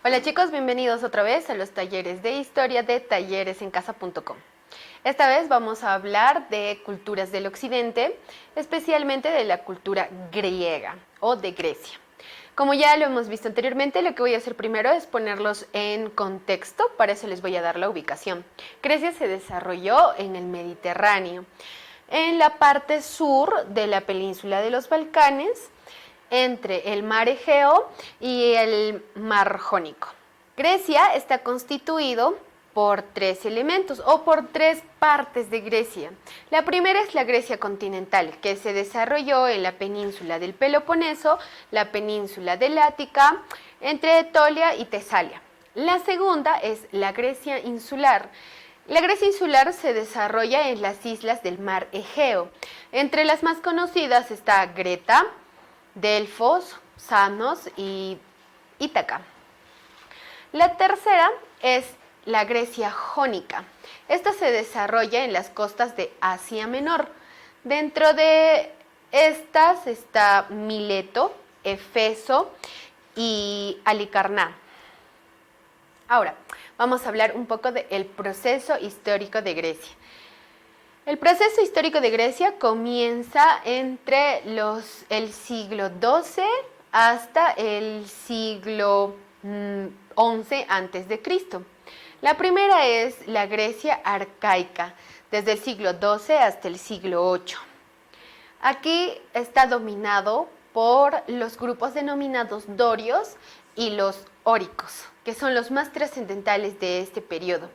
Hola chicos, bienvenidos otra vez a los talleres de historia de talleresencasa.com. Esta vez vamos a hablar de culturas del occidente, especialmente de la cultura griega o de Grecia. Como ya lo hemos visto anteriormente, lo que voy a hacer primero es ponerlos en contexto, para eso les voy a dar la ubicación. Grecia se desarrolló en el Mediterráneo, en la parte sur de la península de los Balcanes, entre el mar Egeo y el mar Jónico. Grecia está constituido por tres elementos o por tres partes de Grecia. La primera es la Grecia continental, que se desarrolló en la península del Peloponeso, la península del Ática, entre Etolia y Tesalia. La segunda es la Grecia insular. La Grecia insular se desarrolla en las islas del mar Egeo. Entre las más conocidas está Creta, Delfos, Samos y Ítaca. La tercera es la Grecia jónica. Esta se desarrolla en las costas de Asia Menor. Dentro de estas está Mileto, Éfeso y Halicarná. Ahora, vamos a hablar un poco del proceso histórico de Grecia. El proceso histórico de Grecia comienza entre el siglo XII hasta el siglo XI a.C. La primera es la Grecia arcaica, desde el siglo XII hasta el siglo VIII. Aquí está dominado por los grupos denominados dorios y los óricos, que son los más trascendentales de este periodo.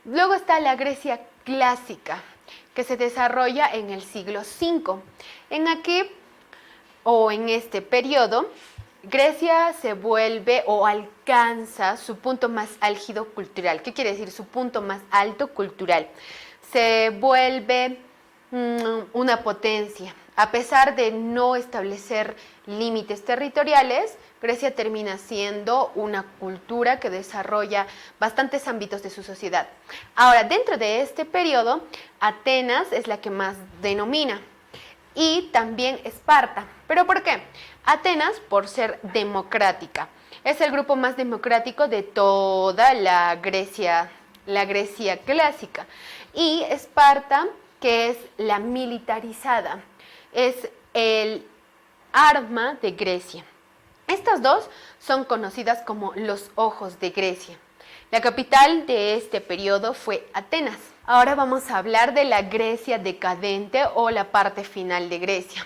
Luego está la Grecia clásica, que se desarrolla en el siglo V. En este periodo, Grecia se vuelve o alcanza su punto más álgido cultural. ¿Qué quiere decir? Su punto más alto cultural. Se vuelve una potencia. A pesar de no establecer límites territoriales, Grecia termina siendo una cultura que desarrolla bastantes ámbitos de su sociedad. Ahora, dentro de este periodo, Atenas es la que más domina y también Esparta. ¿Pero por qué? Atenas, por ser democrática. Es el grupo más democrático de toda la Grecia clásica. Y Esparta, que es la militarizada, es el arma de Grecia. Estas dos son conocidas como los ojos de Grecia. La capital de este periodo fue Atenas. Ahora vamos a hablar de la Grecia decadente o la parte final de Grecia.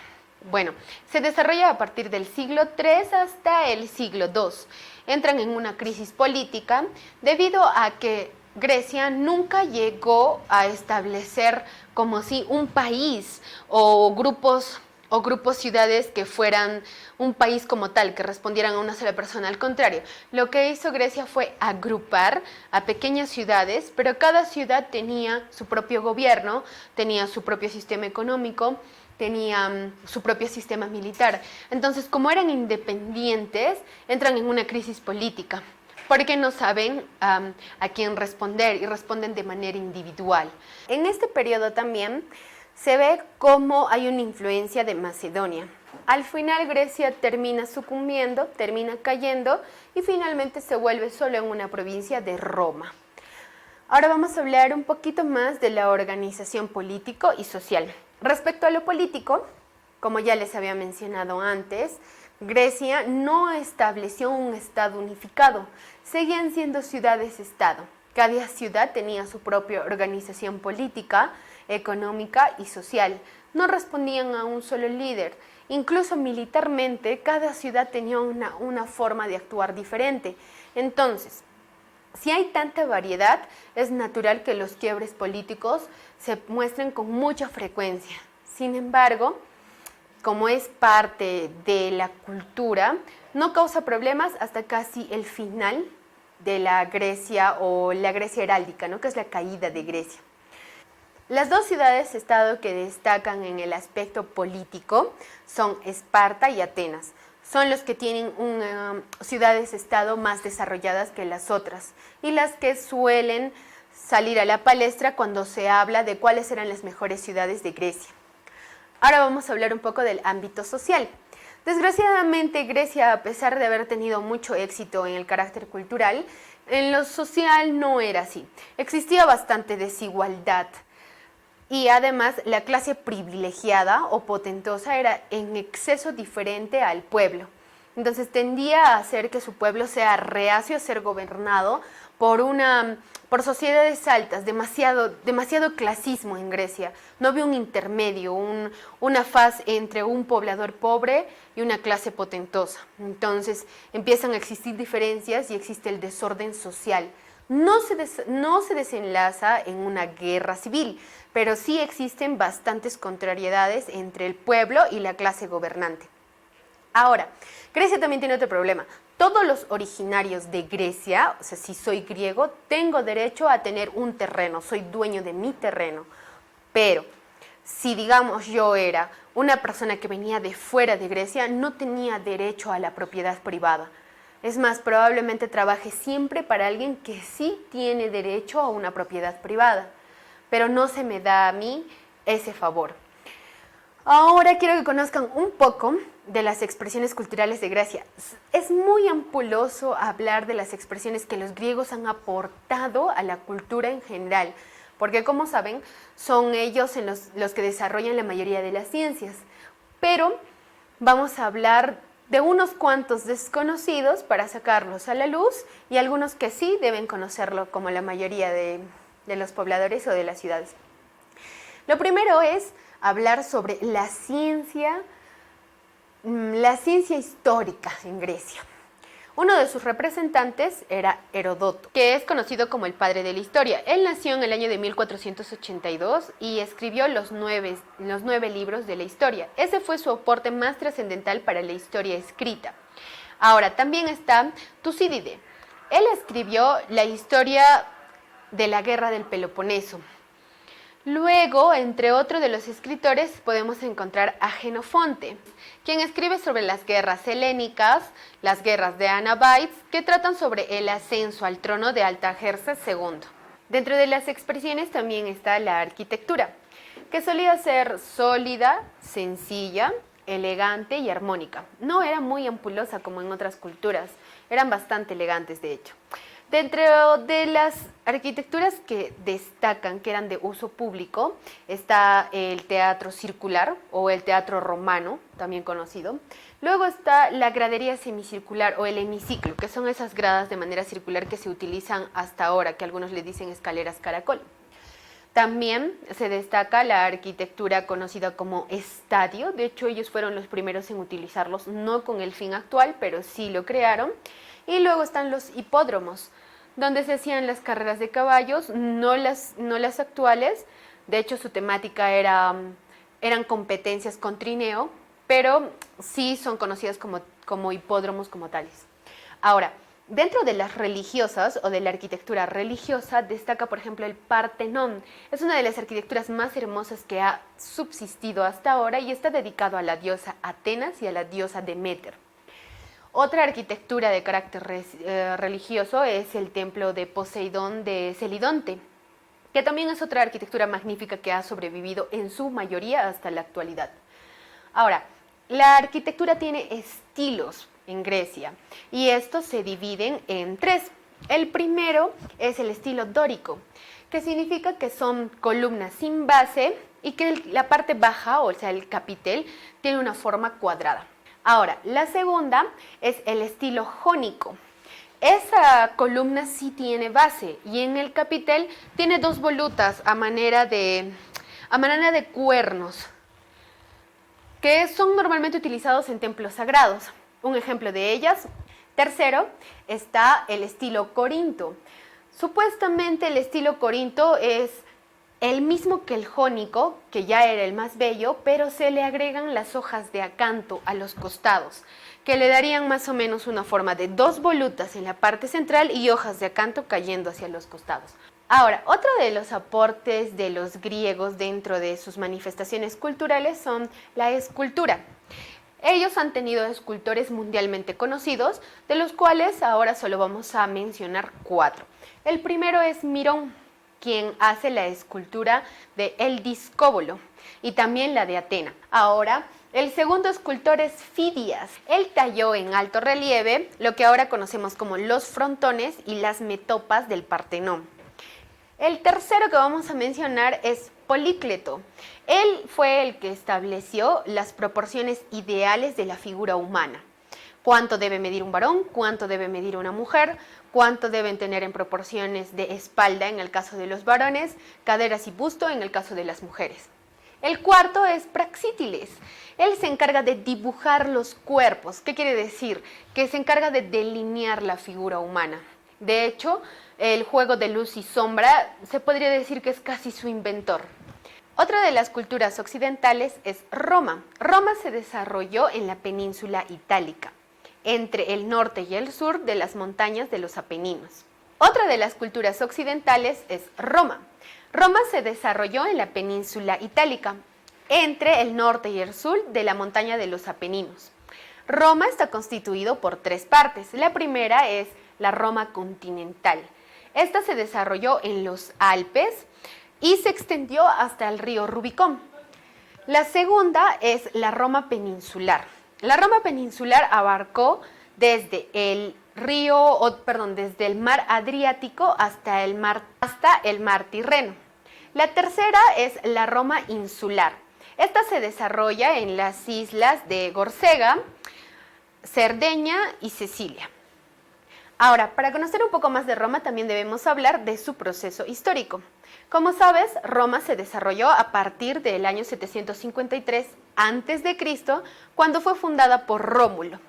Bueno, se desarrolla a partir del siglo III hasta el siglo II. Entran en una crisis política debido a que Grecia nunca llegó a establecer como si un país o grupos ciudades que fueran un país como tal, que respondieran a una sola persona. Al contrario, lo que hizo Grecia fue agrupar a pequeñas ciudades, pero cada ciudad tenía su propio gobierno, tenía su propio sistema económico, tenía su propio sistema militar. Entonces, como eran independientes, entran en una crisis política, porque no saben a quién responder y responden de manera individual. En este periodo también se ve cómo hay una influencia de Macedonia. Al final Grecia termina sucumbiendo, termina cayendo y finalmente se vuelve solo en una provincia de Roma. Ahora vamos a hablar un poquito más de la organización político y social. Respecto a lo político, como ya les había mencionado antes, Grecia no estableció un estado unificado, seguían siendo ciudades-estado. Cada ciudad tenía su propia organización política, económica y social. No respondían a un solo líder. Incluso militarmente, cada ciudad tenía una forma de actuar diferente. Entonces, si hay tanta variedad, es natural que los quiebres políticos se muestren con mucha frecuencia. Sin embargo, como es parte de la cultura, no causa problemas hasta casi el final de la Grecia o la Grecia heráldica, ¿no? Que es la caída de Grecia. Las dos ciudades-estado que destacan en el aspecto político son Esparta y Atenas. Son los que tienen ciudades-estado más desarrolladas que las otras y las que suelen salir a la palestra cuando se habla de cuáles eran las mejores ciudades de Grecia. Ahora vamos a hablar un poco del ámbito social. Desgraciadamente, Grecia, a pesar de haber tenido mucho éxito en el carácter cultural, en lo social no era así. Existía bastante desigualdad y además la clase privilegiada o potentosa era en exceso diferente al pueblo. Entonces tendía a hacer que su pueblo sea reacio a ser gobernado por sociedades altas, demasiado clasismo en Grecia. No había un intermedio, una faz entre un poblador pobre y una clase potentosa. Entonces empiezan a existir diferencias y existe el desorden social. No se desenlaza en una guerra civil, pero sí existen bastantes contrariedades entre el pueblo y la clase gobernante. Ahora, Grecia también tiene otro problema. Todos los originarios de Grecia, o sea, si soy griego, tengo derecho a tener un terreno, soy dueño de mi terreno. Pero si, digamos, yo era una persona que venía de fuera de Grecia, no tenía derecho a la propiedad privada. Es más, probablemente trabaje siempre para alguien que sí tiene derecho a una propiedad privada, pero no se me da a mí ese favor. Ahora quiero que conozcan un poco de las expresiones culturales de Grecia. Es muy ampuloso hablar de las expresiones que los griegos han aportado a la cultura en general, porque como saben, son ellos los que desarrollan la mayoría de las ciencias. Pero vamos a hablar de unos cuantos desconocidos para sacarlos a la luz y algunos que sí deben conocerlo, como la mayoría de los pobladores o de las ciudades. Lo primero es hablar sobre la ciencia histórica en Grecia. Uno de sus representantes era Heródoto, que es conocido como el padre de la historia. Él nació en el año de 1482 y escribió los nueve libros de la historia. Ese fue su aporte más trascendental para la historia escrita. Ahora, también está Tucídide. Él escribió la historia de la guerra del Peloponeso. Luego, entre otros de los escritores, podemos encontrar a Jenofonte, quien escribe sobre las guerras helénicas, las guerras de Anabates, que tratan sobre el ascenso al trono de Artajerjes II. Dentro de las expresiones también está la arquitectura, que solía ser sólida, sencilla, elegante y armónica. No era muy ampulosa como en otras culturas, eran bastante elegantes de hecho. Dentro de las arquitecturas que destacan, que eran de uso público, está el teatro circular o el teatro romano, también conocido. Luego está la gradería semicircular o el hemiciclo, que son esas gradas de manera circular que se utilizan hasta ahora, que algunos le dicen escaleras caracol. También se destaca la arquitectura conocida como estadio. De hecho, ellos fueron los primeros en utilizarlos, no con el fin actual, pero sí lo crearon. Y luego están los hipódromos, donde se hacían las carreras de caballos, no las actuales. De hecho, su temática eran competencias con trineo, pero sí son conocidas como hipódromos como tales. Ahora, dentro de las religiosas o de la arquitectura religiosa destaca, por ejemplo, el Partenón. Es una de las arquitecturas más hermosas que ha subsistido hasta ahora y está dedicado a la diosa Atenas y a la diosa Deméter. Otra arquitectura de carácter religioso es el templo de Poseidón de Celidonte, que también es otra arquitectura magnífica que ha sobrevivido en su mayoría hasta la actualidad. Ahora, la arquitectura tiene estilos en Grecia y estos se dividen en tres. El primero es el estilo dórico, que significa que son columnas sin base y que la parte baja, o sea el capitel, tiene una forma cuadrada. Ahora, la segunda es el estilo jónico. Esa columna sí tiene base y en el capitel tiene dos volutas a manera de cuernos, que son normalmente utilizados en templos sagrados. Un ejemplo de ellas. Tercero, está el estilo corinto. Supuestamente el estilo corinto es el mismo que el jónico, que ya era el más bello, pero se le agregan las hojas de acanto a los costados, que le darían más o menos una forma de dos volutas en la parte central y hojas de acanto cayendo hacia los costados. Ahora, otro de los aportes de los griegos dentro de sus manifestaciones culturales son la escultura. Ellos han tenido escultores mundialmente conocidos, de los cuales ahora solo vamos a mencionar 4. El primero es Mirón, quien hace la escultura de El Discóbolo y también la de Atena. Ahora, El segundo escultor es Fidias. Él talló en alto relieve lo que ahora conocemos como los frontones y las metopas del Partenón. El tercero que vamos a mencionar es Polícleto. Él fue el que estableció las proporciones ideales de la figura humana. Cuánto debe medir un varón, cuánto debe medir una mujer, cuánto deben tener en proporciones de espalda en el caso de los varones, caderas y busto en el caso de las mujeres. El cuarto es Praxíteles. Él se encarga de dibujar los cuerpos. ¿Qué quiere decir? Que se encarga de delinear la figura humana. De hecho, el juego de luz y sombra se podría decir que es casi su inventor. Otra de las culturas occidentales es Roma. Roma se desarrolló en la península itálica, entre el norte y el sur de las montañas de los Apeninos. Otra de las culturas occidentales es Roma. Roma se desarrolló en la península itálica, entre el norte y el sur de la montaña de los Apeninos. Roma está constituido por tres partes. La primera es la Roma continental. Esta se desarrolló en los Alpes y se extendió hasta el río Rubicón. La segunda es la Roma peninsular. La Roma peninsular abarcó desde el desde el mar Adriático hasta el mar Tirreno. La tercera es la Roma insular. Esta se desarrolla en las islas de Córcega, Cerdeña y Sicilia. Ahora, para conocer un poco más de Roma también debemos hablar de su proceso histórico. Como sabes, Roma se desarrolló a partir del año 753 a.C., cuando fue fundada por Rómulo.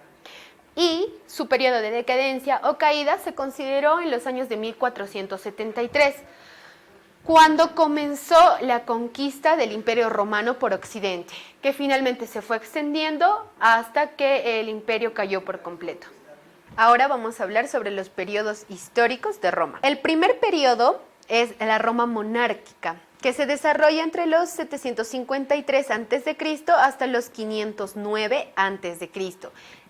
Y su periodo de decadencia o caída se consideró en los años de 1473, cuando comenzó la conquista del Imperio Romano por Occidente, que finalmente se fue extendiendo hasta que el imperio cayó por completo. Ahora vamos a hablar sobre los periodos históricos de Roma. El primer periodo es la Roma monárquica, que se desarrolla entre los 753 a.C. hasta los 509 a.C.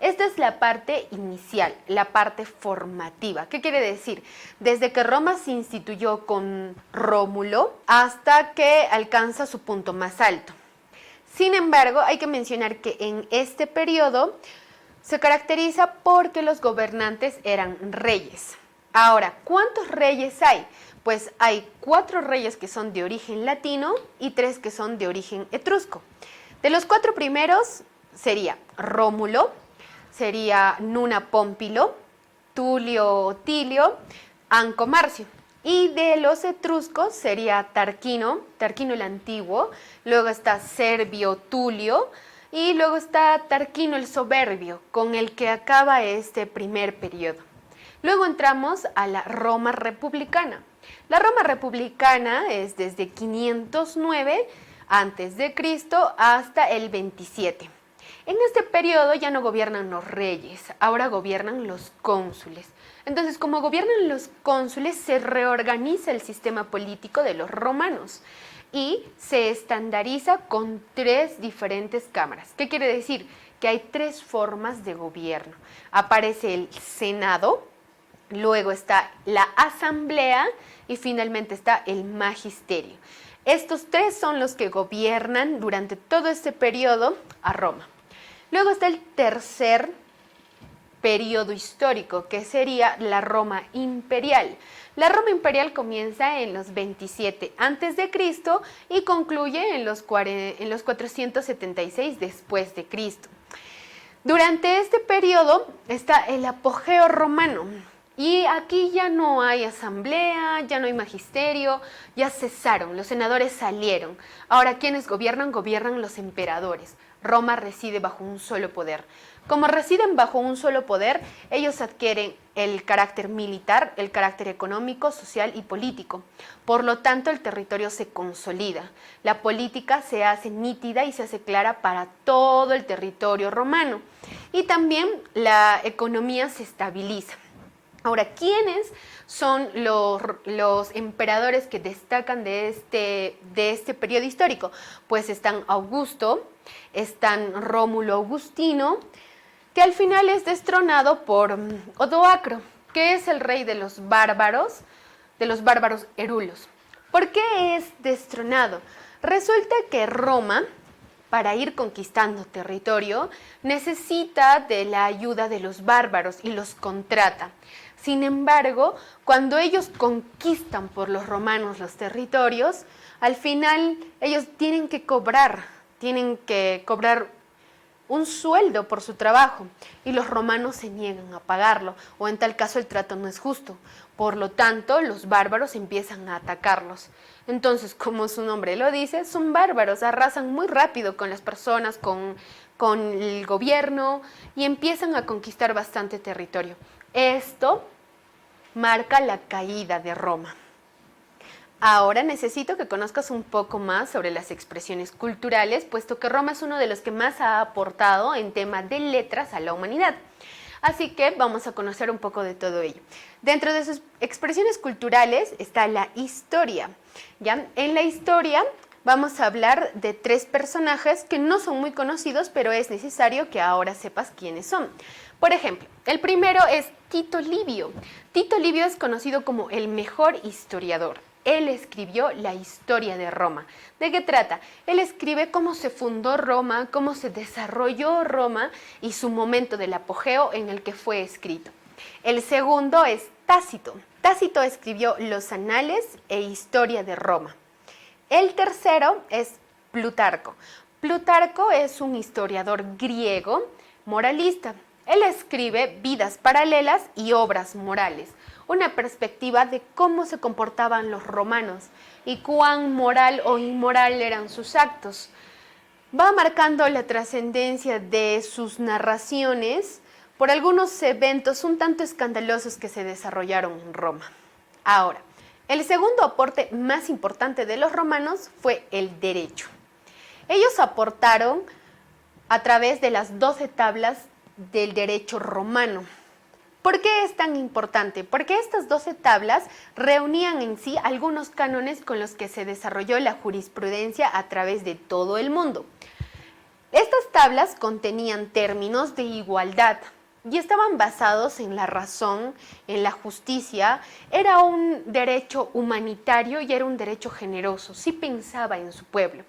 Esta es la parte inicial, la parte formativa. ¿Qué quiere decir? Desde que Roma se instituyó con Rómulo hasta que alcanza su punto más alto. Sin embargo, hay que mencionar que en este periodo se caracteriza porque los gobernantes eran reyes. Ahora, ¿cuántos reyes hay? Pues hay 4 reyes que son de origen latino y 3 que son de origen etrusco. De los 4 primeros sería Rómulo, sería Nuna Pómpilo, Tulio Otilio, Anco Marcio. Y de los etruscos sería Tarquino el Antiguo, luego está Servio Tulio y luego está Tarquino el Soberbio, con el que acaba este primer periodo. Luego entramos a la Roma republicana. La Roma republicana es desde 509 a.C. hasta el 27. En este periodo ya no gobiernan los reyes, ahora gobiernan los cónsules. Entonces, como gobiernan los cónsules, se reorganiza el sistema político de los romanos y se estandariza con 3 diferentes cámaras. ¿Qué quiere decir? Que hay 3 formas de gobierno. Aparece el Senado, luego está la Asamblea y finalmente está el Magisterio. Estos 3 son los que gobiernan durante todo este periodo a Roma. Luego está el tercer periodo histórico, que sería la Roma imperial. La Roma imperial comienza en los 27 a.C. y concluye en los 476 después de Cristo. Durante este periodo está el apogeo romano. Y aquí ya no hay asamblea, ya no hay magisterio, ya cesaron, los senadores salieron. Ahora, ¿quiénes gobiernan? Gobiernan los emperadores. Roma reside bajo un solo poder. Como residen bajo un solo poder, ellos adquieren el carácter militar, el carácter económico, social y político. Por lo tanto, el territorio se consolida. La política se hace nítida y se hace clara para todo el territorio romano. Y también la economía se estabiliza. Ahora, ¿quiénes son los emperadores que destacan de este periodo histórico? Pues están Augusto, están Rómulo Augustino, que al final es destronado por Odoacro, que es el rey de los bárbaros erulos. ¿Por qué es destronado? Resulta que Roma para ir conquistando territorio, necesita de la ayuda de los bárbaros y los contrata. Sin embargo, cuando ellos conquistan por los romanos los territorios, al final ellos tienen que cobrar un sueldo por su trabajo y los romanos se niegan a pagarlo, o en tal caso el trato no es justo. Por lo tanto, los bárbaros empiezan a atacarlos. Entonces, como su nombre lo dice, son bárbaros, arrasan muy rápido con las personas, con el gobierno y empiezan a conquistar bastante territorio. Esto marca la caída de Roma. Ahora necesito que conozcas un poco más sobre las expresiones culturales, puesto que Roma es uno de los que más ha aportado en tema de letras a la humanidad. Así que vamos a conocer un poco de todo ello. Dentro de sus expresiones culturales está la historia. ¿Ya? En la historia vamos a hablar de 3 personajes que no son muy conocidos, pero es necesario que ahora sepas quiénes son. Por ejemplo, el primero es Tito Livio. Tito Livio es conocido como el mejor historiador. Él escribió la historia de Roma. ¿De qué trata? Él escribe cómo se fundó Roma, cómo se desarrolló Roma y su momento del apogeo en el que fue escrito. El segundo es Tácito. Tácito escribió los Anales e Historia de Roma. El tercero es Plutarco. Plutarco es un historiador griego moralista. Él escribe Vidas paralelas y Obras morales, una perspectiva de cómo se comportaban los romanos y cuán moral o inmoral eran sus actos. Va marcando la trascendencia de sus narraciones por algunos eventos un tanto escandalosos que se desarrollaron en Roma. Ahora, el segundo aporte más importante de los romanos fue el derecho. Ellos aportaron a través de las 12 tablas del derecho romano. ¿Por qué es tan importante? Porque estas 12 tablas reunían en sí algunos cánones con los que se desarrolló la jurisprudencia a través de todo el mundo. Estas tablas contenían términos de igualdad y estaban basados en la razón, en la justicia. Era un derecho humanitario y era un derecho generoso, sí pensaba en su pueblo.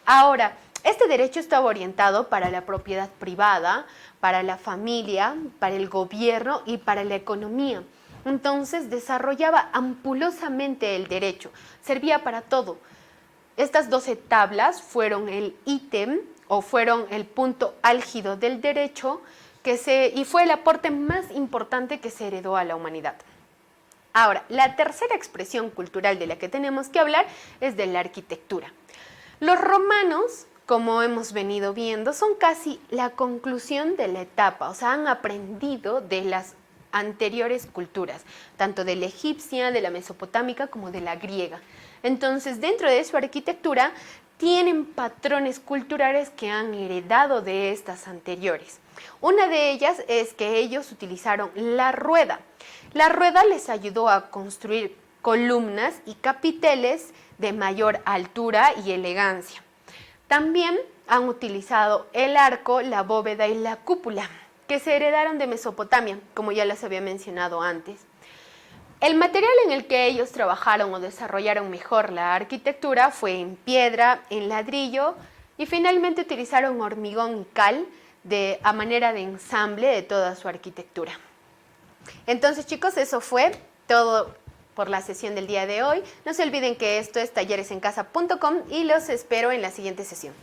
Ahora, este derecho estaba orientado para la propiedad privada, para la familia, para el gobierno y para la economía. Entonces desarrollaba ampulosamente el derecho, servía para todo. Estas 12 tablas fueron el ítem o fueron el punto álgido del derecho y fue el aporte más importante que se heredó a la humanidad. Ahora, la tercera expresión cultural de la que tenemos que hablar es de la arquitectura. Los romanos, como hemos venido viendo, son casi la conclusión de la etapa, o sea, han aprendido de las anteriores culturas, tanto de la egipcia, de la mesopotámica, como de la griega. Entonces, dentro de su arquitectura, tienen patrones culturales que han heredado de estas anteriores. Una de ellas es que ellos utilizaron la rueda. La rueda les ayudó a construir columnas y capiteles de mayor altura y elegancia. También han utilizado el arco, la bóveda y la cúpula, que se heredaron de Mesopotamia, como ya les había mencionado antes. El material en el que ellos trabajaron o desarrollaron mejor la arquitectura fue en piedra, en ladrillo y finalmente utilizaron hormigón y cal a manera de ensamble de toda su arquitectura. Entonces, chicos, eso fue todo por la sesión del día de hoy. No se olviden que esto es talleresencasa.com y los espero en la siguiente sesión.